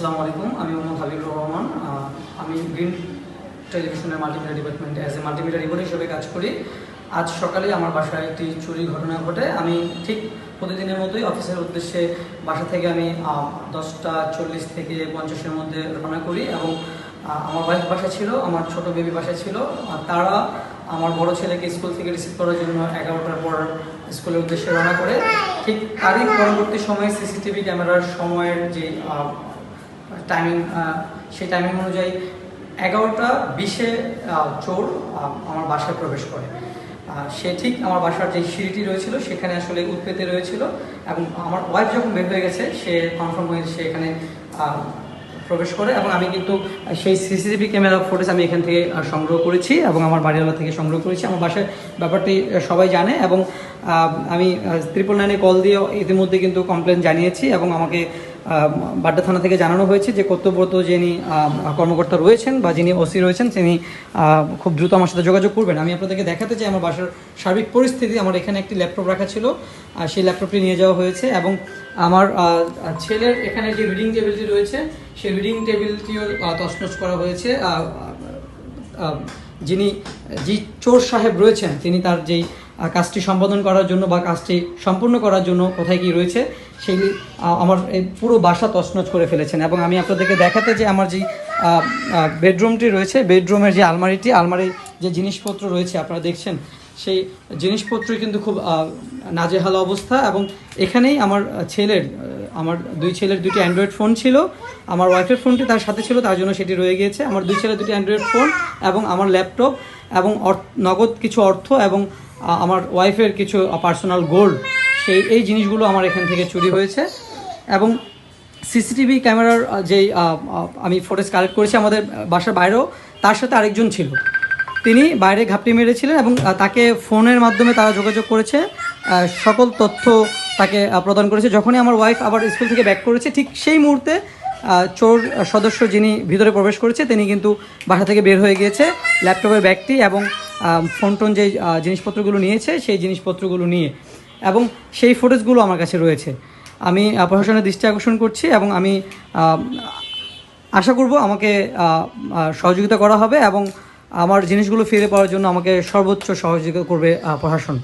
আসসালামু আলাইকুম, আমি মোহাম্মদ হাবিবুর রহমান। আমি গ্রিন টেলিভিশনের মাল্টিমিডিয়া ডিপার্টমেন্টে অ্যাজ এ মাল্টিমিডিয়া রিপোর্টার হিসেবে কাজ করি। আজ সকালে আমার বাসায় একটি চুরির ঘটনা ঘটে। আমি ঠিক প্রতিদিনের মতোই অফিসের উদ্দেশ্যে বাসা থেকে আমি 10:40 থেকে 50-এর মধ্যে রওনা করি এবং আমার ওয়াইফ বাসা ছিল, আমার ছোট বেবি বাসা ছিল। তারা আমার বড় ছেলেকে স্কুল থেকে রিসিভ করার জন্য 11টার পর স্কুলের উদ্দেশ্যে রওনা করে। ঠিক তারই পরবর্তী সময়ে সিসিটিভি ক্যামেরার সময়ের যে টাইমিং, সেই টাইমিং অনুযায়ী 11:20-এ চোর আমার বাসায় প্রবেশ করে। সে ঠিক আমার বাসার যে সিঁড়িটি রয়েছিল সেখানে আসলে উৎপেতে রয়েছিল এবং আমার ওয়াইফ যখন বের হয়ে গেছে সে কনফার্ম হয়ে সে এখানে প্রবেশ করে এবং আমি কিন্তু সেই সিসিটিভি ক্যামেরা ফুটেজ আমি এখান থেকে সংগ্রহ করেছি এবং আমার বাড়িওয়ালা থেকে সংগ্রহ করেছি। আমার বাসায় ব্যাপারটি সবাই জানে এবং আমি 999-এ কল দিয়ে ইতিমধ্যে কিন্তু কমপ্লেন জানিয়েছি এবং আমাকে বাড্ডা থানা থেকে জানানো হয়েছে যে কর্তব্যরত যিনি কর্মকর্তা রয়েছেন বা যিনি ওসি রয়েছেন তিনি খুব দ্রুত আমার সাথে যোগাযোগ করবেন। আমি আপনাদেরকে দেখাতে চাই আমার বাসার সার্বিক পরিস্থিতি। আমার এখানে একটি ল্যাপটপ রাখা ছিল, সেই ল্যাপটপটি নিয়ে যাওয়া হয়েছে এবং আমার ছেলের এখানে যে রিডিং টেবিলটি রয়েছে সেই রিডিং টেবিলটিও তছনছ করা হয়েছে। যিনি চোর সাহেব রয়েছেন তিনি তার যেই কাজটি সম্পাদন করার জন্য বা কাজটি সম্পূর্ণ করার জন্য কোথায় কি রয়েছে সেই আমার এই পুরো বাসা তছনছ করে ফেলেছেন। এবং আমি আপনাদেরকে দেখাতে যে আমার যে বেডরুমটি রয়েছে, বেডরুমের যে আলমারির যে জিনিসপত্র রয়েছে আপনারা দেখছেন, সেই জিনিসপত্রই কিন্তু খুব নাজেহাল অবস্থা। এবং এখানেই আমার দুই ছেলের দুটি অ্যান্ড্রয়েড ফোন ছিল, আমার ওয়াইফের ফোনটি তার সাথে ছিল, তার জন্য সেটি রয়ে গিয়েছে। আমার দুই ছেলের দুটি অ্যান্ড্রয়েড ফোন এবং আমার ল্যাপটপ এবং নগদ কিছু অর্থ এবং আমার ওয়াইফের কিছু পার্সোনাল গোল্ড, এই জিনিসগুলো আমার এখান থেকে চুরি হয়েছে। এবং সিসিটিভি ক্যামেরার যেই আমি ফুটেজ কালেক্ট করেছি আমাদের বাসার বাইরেও তার সাথে আরেকজন ছিল, তিনি বাইরে ঘাপটি মেরেছিলেন এবং তাকে ফোনের মাধ্যমে তারা যোগাযোগ করেছে, সকল তথ্য তাকে প্রদান করেছে। যখনই আমার ওয়াইফ আবার স্কুল থেকে ব্যাক করেছে ঠিক সেই মুহূর্তে চোর সদস্য যিনি ভিতরে প্রবেশ করেছে তিনি কিন্তু বাসা থেকে বের হয়ে গিয়েছে ল্যাপটপের ব্যাগটি এবং ফোন টোন যে জিনিসপত্রগুলো নিয়েছে সেই জিনিসপত্রগুলো নিয়ে, এবং সেই ফুটেজগুলো আমার কাছে রয়েছে। আমি প্রশাসনের দৃষ্টি আকর্ষণ করছি এবং আমি আশা করব আমাকে সহযোগিতা করা হবে এবং আমার জিনিসগুলো ফিরে পাওয়ার জন্য আমাকে সর্বোচ্চ সহযোগিতা করবে প্রশাসন।